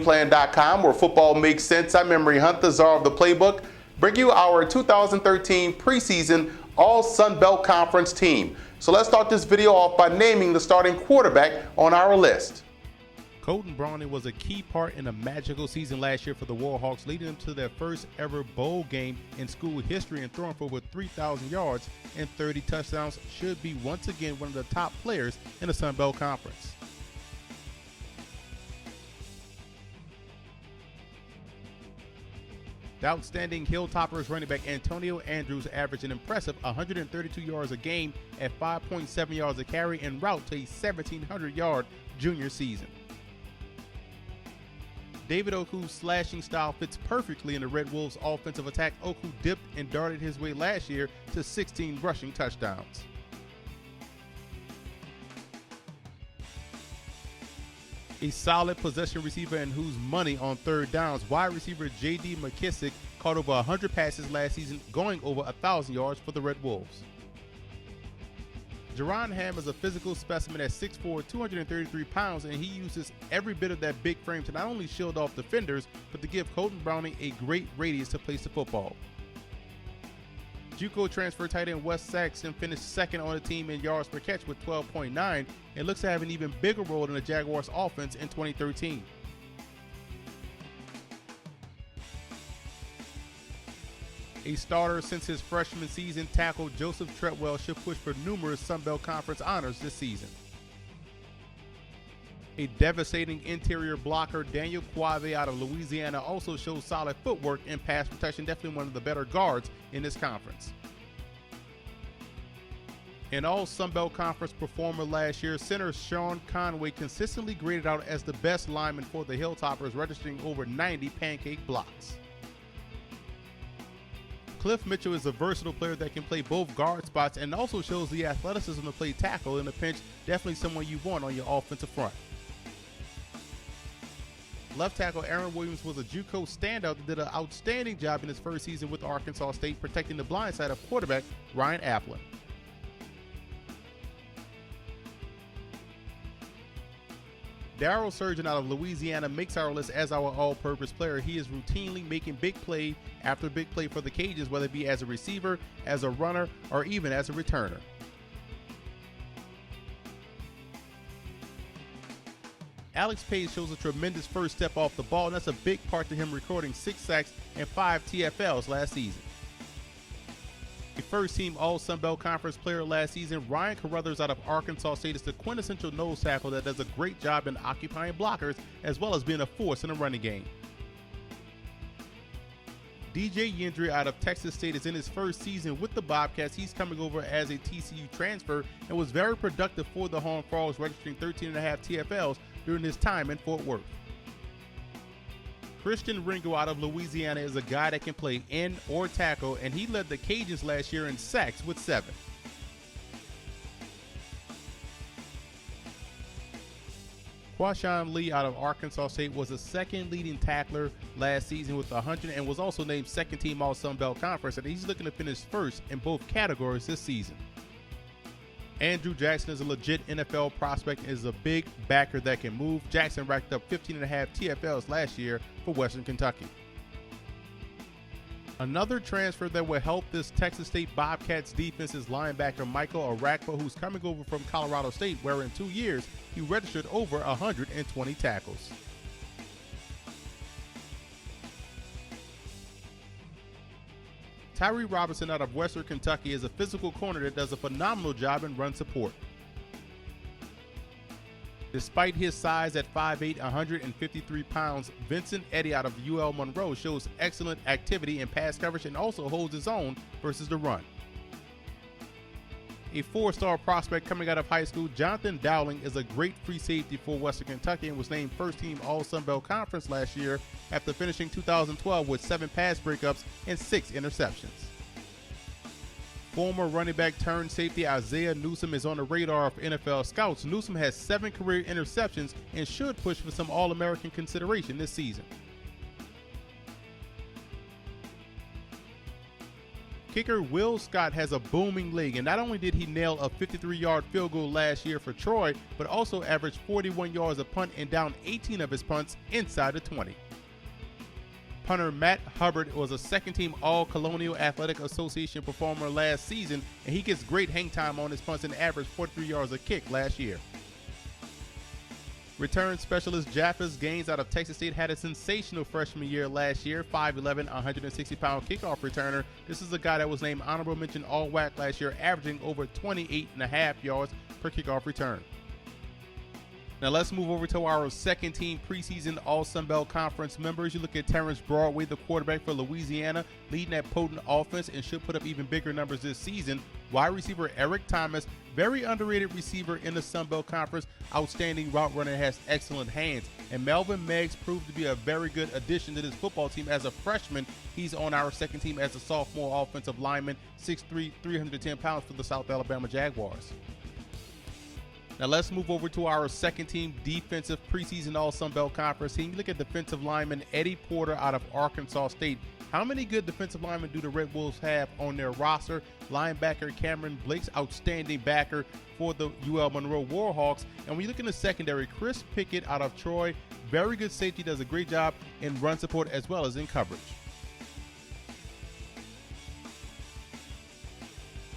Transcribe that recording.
Gameplan.com, where football makes sense. I'm Emery Hunt, the czar of the playbook. Bring you our 2013 preseason All-Sun Belt Conference team. So let's start this video off by naming the starting quarterback on our list. Kolton Browning was a key part in a magical season last year for the Warhawks, leading them to their first ever bowl game in school history and throwing for over 3,000 yards and 30 touchdowns. Should be once again one of the top players in the Sun Belt Conference. The outstanding Hilltoppers running back Antonio Andrews averaged an impressive 132 yards a game at 5.7 yards a carry en route to a 1,700-yard junior season. David Oku's slashing style fits perfectly in the Red Wolves' offensive attack. Oku dipped and darted his way last year to 16 rushing touchdowns. A solid possession receiver and whose money on third downs, wide receiver J.D. McKissick caught over 100 passes last season, going over 1,000 yards for the Red Wolves. Jerron Ham is a physical specimen at 6'4", 233 pounds, and he uses every bit of that big frame to not only shield off defenders, but to give Kolton Browning a great radius to place the football. JUCO transfer tight end Wes Saxton finished second on the team in yards per catch with 12.9 and looks to have an even bigger role in the Jaguars offense in 2013. A starter since his freshman season, tackle Joseph Treadwell should push for numerous Sun Belt Conference honors this season. A devastating interior blocker, Daniel Quave out of Louisiana, also shows solid footwork and pass protection, definitely one of the better guards in this conference. An all Sun Belt Conference performer last year, center Sean Conway consistently graded out as the best lineman for the Hilltoppers, registering over 90 pancake blocks. Cliff Mitchell is a versatile player that can play both guard spots and also shows the athleticism to play tackle in a pinch, definitely someone you want on your offensive front. Left tackle Aaron Williams was a JUCO standout that did an outstanding job in his first season with Arkansas State, protecting the blind side of quarterback Ryan Applin. Darryl Surgeon out of Louisiana makes our list as our all-purpose player. He is routinely making big play after big play for the Cajuns, whether it be as a receiver, as a runner, or even as a returner. Alex Page shows a tremendous first step off the ball, and that's a big part to him recording 6 sacks and 5 TFLs last season. A first-team All-Sun Belt Conference player last season, Ryan Carruthers out of Arkansas State is the quintessential nose tackle that does a great job in occupying blockers as well as being a force in the running game. DJ Yendry out of Texas State is in his first season with the Bobcats. He's coming over as a TCU transfer and was very productive for the Horned Frogs, registering 13.5 TFLs during his time in Fort Worth. Christian Ringo out of Louisiana is a guy that can play in or tackle, and he led the Cajuns last year in sacks with 7. Quashawn Lee out of Arkansas State was the second leading tackler last season with 100 and was also named second team All-Sun Belt Conference, and he's looking to finish first in both categories this season. Andrew Jackson is a legit NFL prospect and is a big backer that can move. Jackson racked up 15.5 TFLs last year for Western Kentucky. Another transfer that will help this Texas State Bobcats defense is linebacker Michael Arakpo, who's coming over from Colorado State, where in 2 years he registered over 120 tackles. Tyree Robinson out of Western Kentucky is a physical corner that does a phenomenal job in run support. Despite his size at 5'8", 153 pounds, Vincent Eddy out of UL Monroe shows excellent activity in pass coverage and also holds his own versus the run. A 4-star prospect coming out of high school, Jonathan Dowling is a great free safety for Western Kentucky and was named first-team All-Sun Belt Conference last year after finishing 2012 with 7 pass breakups and 6 interceptions. Former running back turned safety Isaiah Newsom is on the radar of NFL scouts. Newsom has 7 career interceptions and should push for some All-American consideration this season. Kicker Will Scott has a booming leg, and not only did he nail a 53-yard field goal last year for Troy, but also averaged 41 yards a punt and down 18 of his punts inside the 20. Punter Matt Hubbard was a second-team All-Colonial Athletic Association performer last season, and he gets great hang time on his punts and averaged 43 yards a kick last year. Return specialist Japhas Gaines out of Texas State had a sensational freshman year last year, 5'11", 160-pound kickoff returner. This is a guy that was named honorable mention All-WAC last year, averaging over 28.5 yards per kickoff return. Now let's move over to our second-team preseason All-Sun Belt Conference members. You look at Terrance Broadway, the quarterback for Louisiana, leading that potent offense and should put up even bigger numbers this season. Wide receiver Eric Thomas, very underrated receiver in the Sun Belt Conference, outstanding route runner, has excellent hands. And Melvin Meggs proved to be a very good addition to this football team as a freshman. He's on our second team as a sophomore offensive lineman, 6'3", 310 pounds for the South Alabama Jaguars. Now let's move over to our second team defensive preseason All-Sun Belt Conference team. You look at defensive lineman Eddie Porter out of Arkansas State. How many good defensive linemen do the Red Wolves have on their roster? Linebacker Cameron Blake's outstanding backer for the UL Monroe Warhawks. And when you look in the secondary, Chris Pickett out of Troy, very good safety, does a great job in run support as well as in coverage.